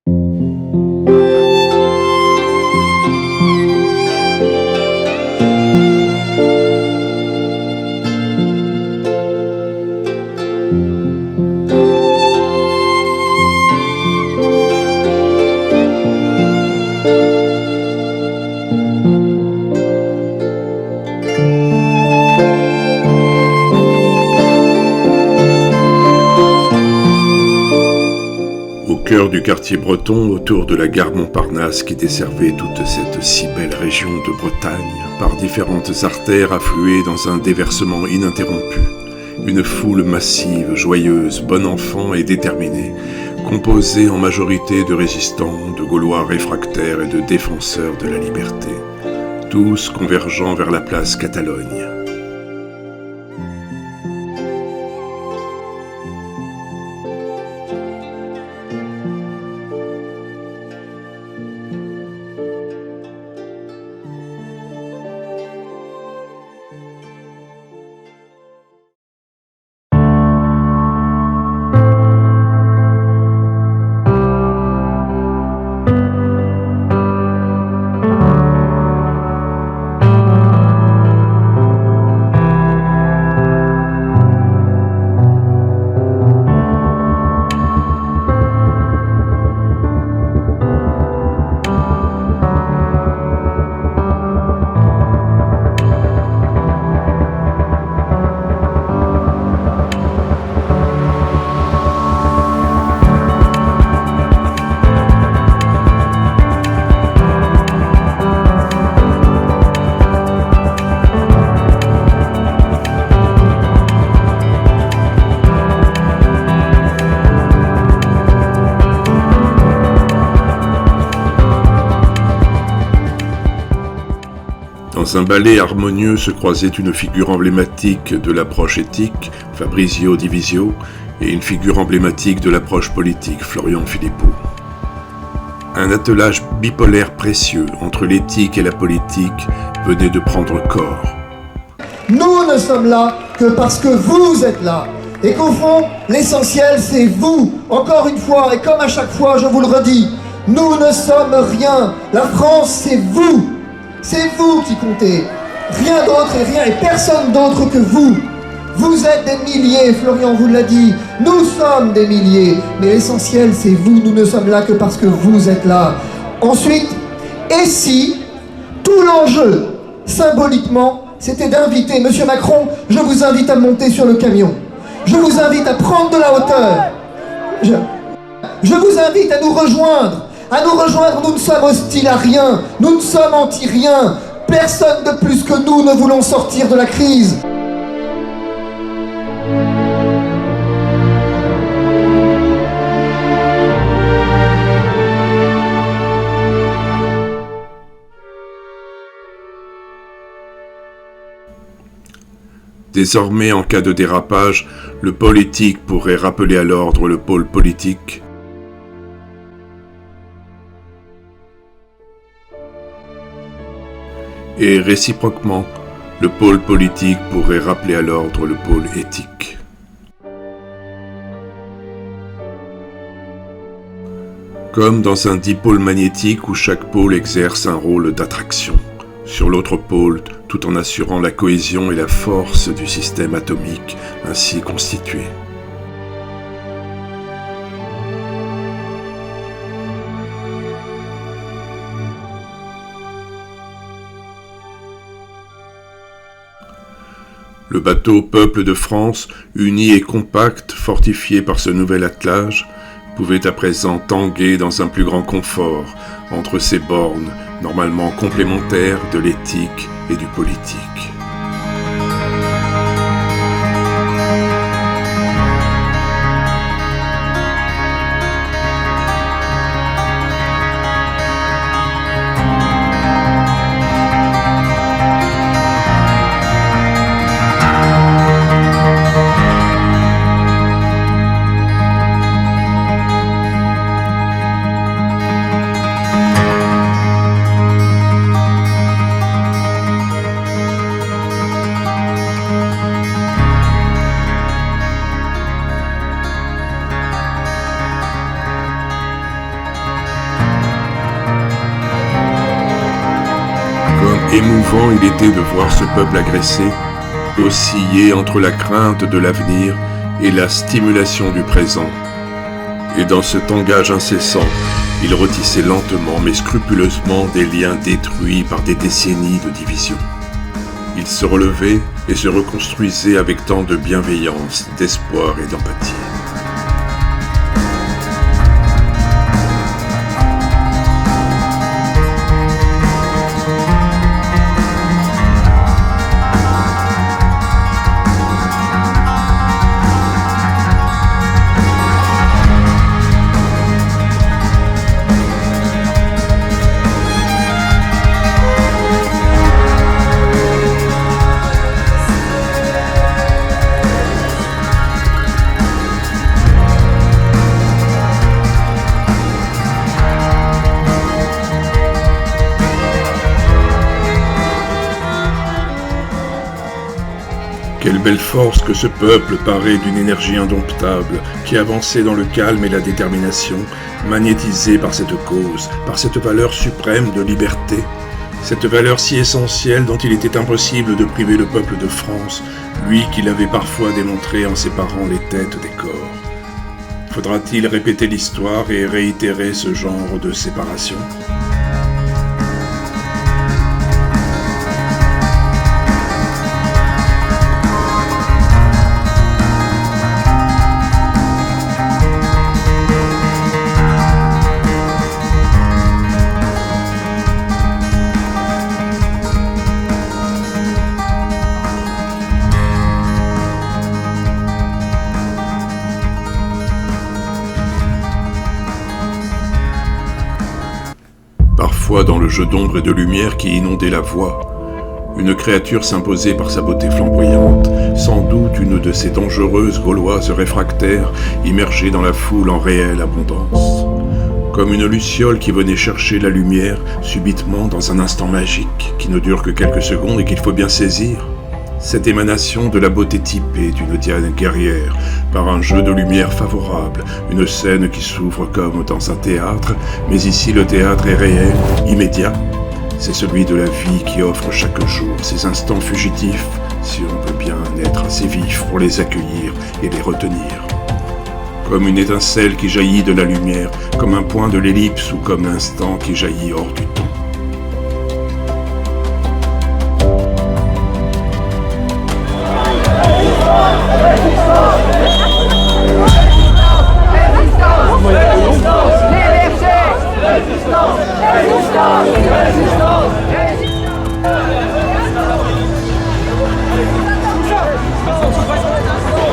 Au cœur du quartier breton, autour de la gare Montparnasse qui desservait toute cette si belle région de Bretagne, par différentes artères affluées dans un déversement ininterrompu, une foule massive, joyeuse, bon enfant et déterminée, composée en majorité de résistants, de Gaulois réfractaires et de défenseurs de la liberté, tous convergeant vers la place Catalogne. Dans un ballet harmonieux se croisait une figure emblématique de l'approche éthique, Fabrizio Divisio, et une figure emblématique de l'approche politique, Florian Philippot. Un attelage bipolaire précieux entre l'éthique et la politique venait de prendre corps. Nous ne sommes là que parce que vous êtes là. Et qu'au fond, l'essentiel, c'est vous. Encore une fois, et comme à chaque fois, je vous le redis, nous ne sommes rien. La France, c'est vous. C'est vous qui comptez. Rien d'autre et personne d'autre que vous. Vous êtes des milliers, Florian vous l'a dit. Nous sommes des milliers. Mais l'essentiel, c'est vous. Nous ne sommes là que parce que vous êtes là. Ensuite, et si tout l'enjeu, symboliquement, c'était d'inviter Monsieur Macron, je vous invite à monter sur le camion. Je vous invite à prendre de la hauteur. Je vous invite à nous rejoindre. Nous ne sommes hostiles à rien, nous ne sommes anti-rien. Personne de plus que nous ne voulons sortir de la crise. Désormais, en cas de dérapage, le pôle éthique pourrait rappeler à l'ordre le pôle politique. Et réciproquement, le pôle politique pourrait rappeler à l'ordre le pôle éthique. Comme dans un dipôle magnétique où chaque pôle exerce un rôle d'attraction sur l'autre pôle, tout en assurant la cohésion et la force du système atomique ainsi constitué. Le bateau Peuple de France, uni et compact, fortifié par ce nouvel attelage, pouvait à présent tanguer dans un plus grand confort entre ces bornes normalement complémentaires de l'éthique et du politique. Émouvant il était de voir ce peuple agressé, osciller entre la crainte de l'avenir et la stimulation du présent. Et dans ce tangage incessant, il retissait lentement mais scrupuleusement des liens détruits par des décennies de division. Il se relevait et se reconstruisait avec tant de bienveillance, d'espoir et d'empathie. Quelle belle force que ce peuple paré d'une énergie indomptable, qui avançait dans le calme et la détermination, magnétisé par cette cause, par cette valeur suprême de liberté, cette valeur si essentielle dont il était impossible de priver le peuple de France, lui qui l'avait parfois démontré en séparant les têtes des corps. Faudra-t-il répéter l'histoire et réitérer ce genre de séparation ? Parfois, dans le jeu d'ombre et de lumière qui inondait la voie, une créature s'imposait par sa beauté flamboyante, sans doute une de ces dangereuses Gauloises réfractaires immergées dans la foule en réelle abondance. Comme une luciole qui venait chercher la lumière subitement dans un instant magique qui ne dure que quelques secondes et qu'il faut bien saisir. Cette émanation de la beauté typée d'une Diane guerrière, par un jeu de lumière favorable, une scène qui s'ouvre comme dans un théâtre, mais ici le théâtre est réel, immédiat. C'est celui de la vie qui offre chaque jour ces instants fugitifs, si on veut bien être assez vif pour les accueillir et les retenir. Comme une étincelle qui jaillit de la lumière, comme un point de l'ellipse ou comme l'instant qui jaillit hors du temps.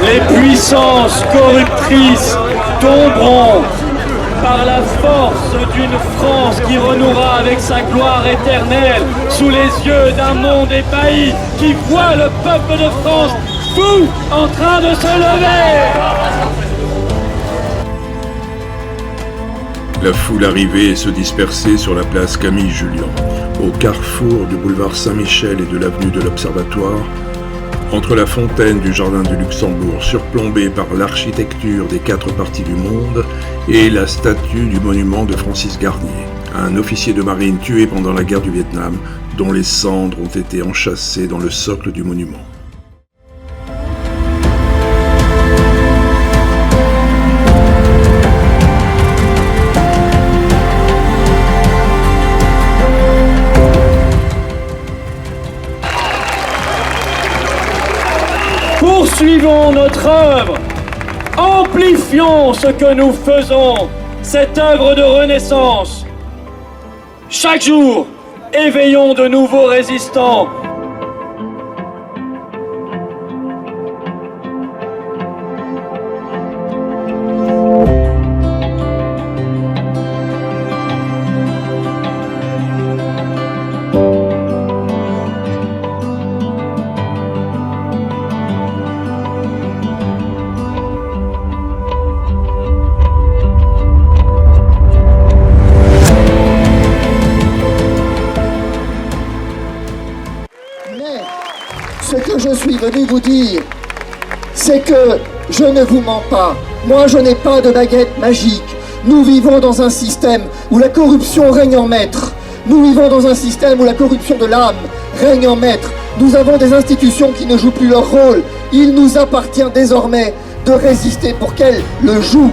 Les puissances corruptrices tomberont par la force d'une France qui renouera avec sa gloire éternelle sous les yeux d'un monde ébahi qui voit le peuple de France fou en train de se lever. La foule arrivait et se dispersait sur la place Camille-Jullian, au carrefour du boulevard Saint-Michel et de l'avenue de l'Observatoire, entre la fontaine du Jardin du Luxembourg, surplombée par l'architecture des 4 parties du monde, et la statue du monument de Francis Garnier, un officier de marine tué pendant la guerre du Vietnam, dont les cendres ont été enchâssées dans le socle du monument. Poursuivons notre œuvre, amplifions ce que nous faisons, cette œuvre de renaissance. Chaque jour, éveillons de nouveaux résistants. Ce que je suis venu vous dire, c'est que je ne vous mens pas. Moi, je n'ai pas de baguette magique. Nous vivons dans un système où la corruption règne en maître. Nous vivons dans un système où la corruption de l'âme règne en maître. Nous avons des institutions qui ne jouent plus leur rôle. Il nous appartient désormais de résister pour qu'elles le jouent.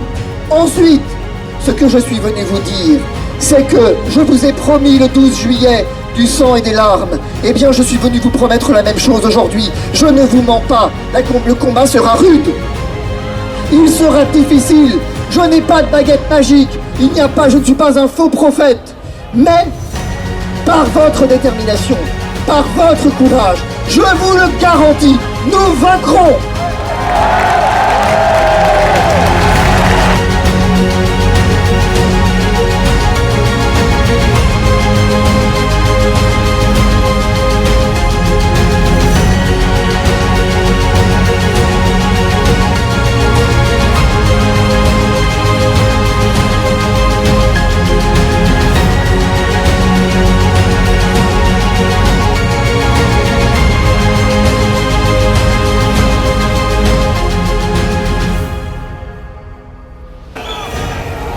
Ensuite, ce que je suis venu vous dire, c'est que je vous ai promis le 12 juillet du sang et des larmes. Eh bien, je suis venu vous promettre la même chose aujourd'hui. Je ne vous mens pas. Le combat sera rude. Il sera difficile. Je n'ai pas de baguette magique. Je ne suis pas un faux prophète. Mais, par votre détermination, par votre courage, je vous le garantis, nous vaincrons.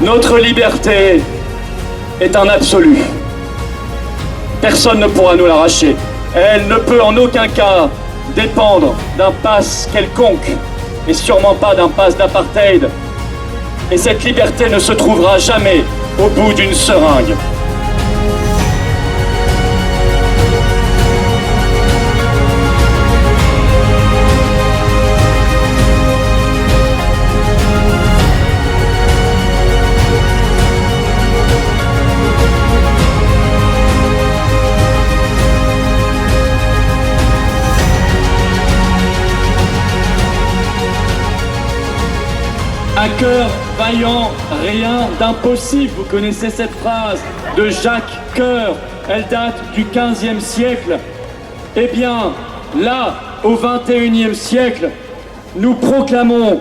Notre liberté est un absolu. Personne ne pourra nous l'arracher. Elle ne peut en aucun cas dépendre d'un pass quelconque, et sûrement pas d'un pass d'apartheid. Et cette liberté ne se trouvera jamais au bout d'une seringue. Un cœur vaillant, rien d'impossible. Vous connaissez cette phrase de Jacques Coeur. Elle date du XVe siècle. Eh bien, là, au XXIe siècle, nous proclamons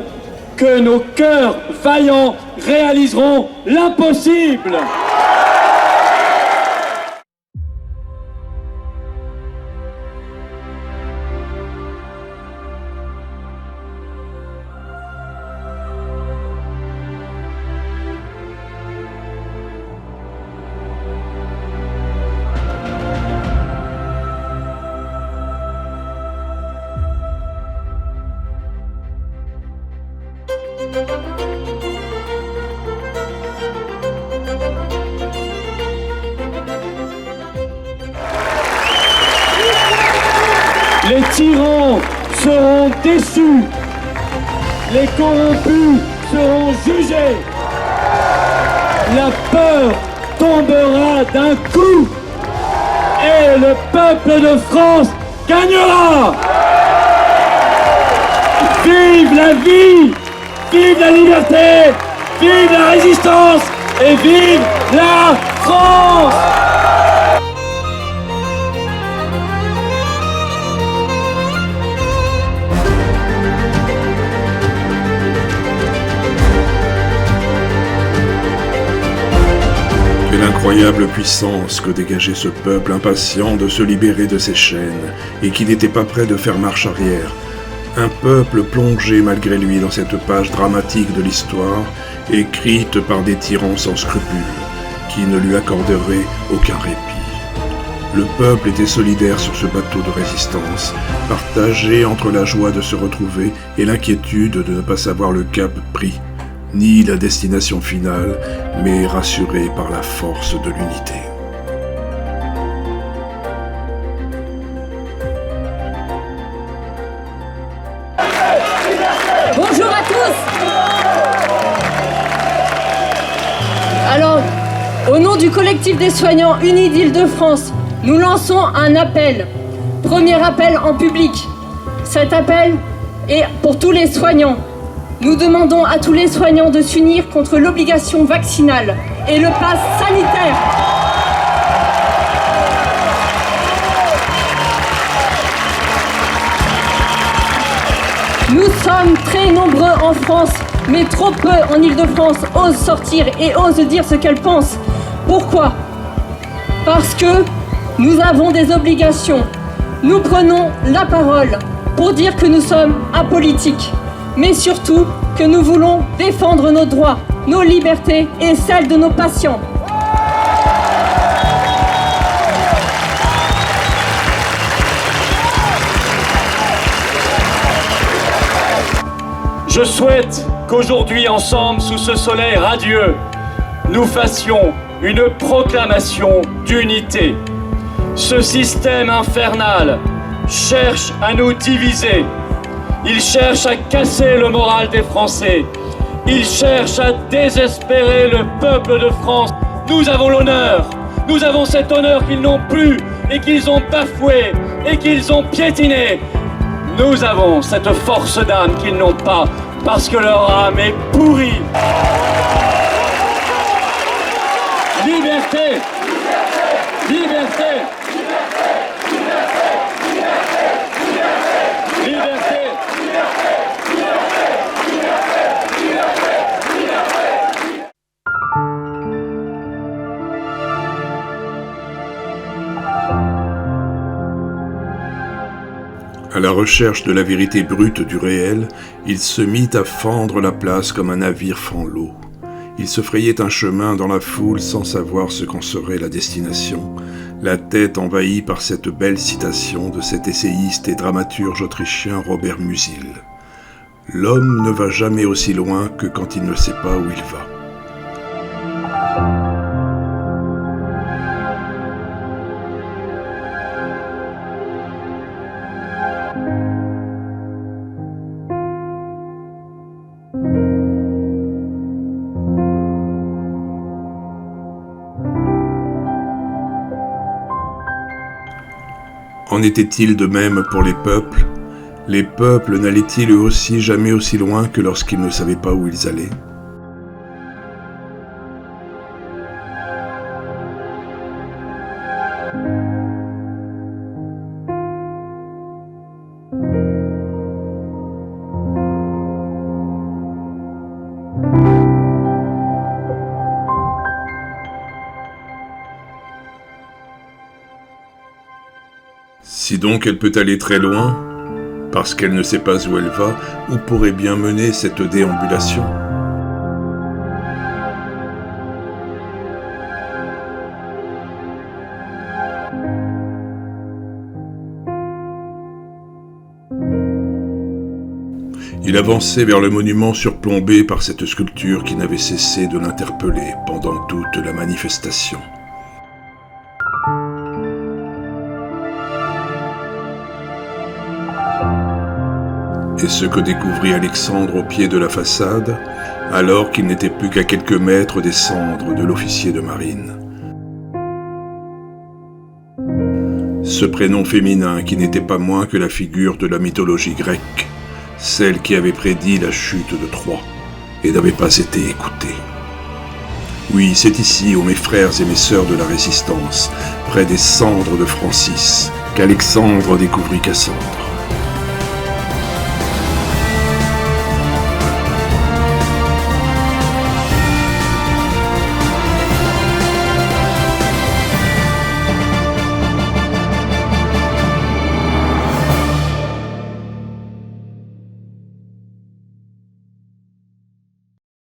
que nos cœurs vaillants réaliseront l'impossible. Les tyrans seront déçus, les corrompus seront jugés, la peur tombera d'un coup et le peuple de France gagnera. Vive la vie, vive la liberté, vive la résistance et vive la France! L'incroyable puissance que dégageait ce peuple impatient de se libérer de ses chaînes et qui n'était pas prêt de faire marche arrière. Un peuple plongé malgré lui dans cette page dramatique de l'histoire, écrite par des tyrans sans scrupules, qui ne lui accorderaient aucun répit. Le peuple était solidaire sur ce bateau de résistance, partagé entre la joie de se retrouver et l'inquiétude de ne pas savoir le cap pris, ni la destination finale, mais rassuré par la force de l'unité. Bonjour à tous. Alors, au nom du collectif des soignants unis d'Île-de-France, nous lançons un appel. Premier appel en public. Cet appel est pour tous les soignants. Nous demandons à tous les soignants de s'unir contre l'obligation vaccinale et le pass sanitaire. Nous sommes très nombreux en France, mais trop peu en Île-de-France osent sortir et osent dire ce qu'elles pensent. Pourquoi ? Parce que nous avons des obligations. Nous prenons la parole pour dire que nous sommes apolitiques, mais surtout que nous voulons défendre nos droits, nos libertés et celles de nos patients. Je souhaite qu'aujourd'hui, ensemble, sous ce soleil radieux, nous fassions une proclamation d'unité. Ce système infernal cherche à nous diviser. Il cherche à casser le moral des Français. Il cherche à désespérer le peuple de France. Nous avons l'honneur. Nous avons cet honneur qu'ils n'ont plus et qu'ils ont bafoué et qu'ils ont piétiné. Nous avons cette force d'âme qu'ils n'ont pas parce que leur âme est pourrie. Liberté! Liberté! Liberté! À la recherche de la vérité brute du réel, il se mit à fendre la place comme un navire fend l'eau. Il se frayait un chemin dans la foule sans savoir ce qu'en serait la destination, la tête envahie par cette belle citation de cet essayiste et dramaturge autrichien Robert Musil. « L'homme ne va jamais aussi loin que quand il ne sait pas où il va. » En était-il de même pour les peuples ? Les peuples n'allaient-ils eux aussi jamais aussi loin que lorsqu'ils ne savaient pas où ils allaient ? Si donc elle peut aller très loin, parce qu'elle ne sait pas où elle va, où pourrait bien mener cette déambulation ? Il avançait vers le monument surplombé par cette sculpture qui n'avait cessé de l'interpeller pendant toute la manifestation. Et ce que découvrit Alexandre au pied de la façade, alors qu'il n'était plus qu'à quelques mètres des cendres de l'officier de marine. Ce prénom féminin qui n'était pas moins que la figure de la mythologie grecque, celle qui avait prédit la chute de Troie et n'avait pas été écoutée. Oui, c'est ici, ô mes frères et mes sœurs de la Résistance, près des cendres de Francis, qu'Alexandre découvrit Cassandre.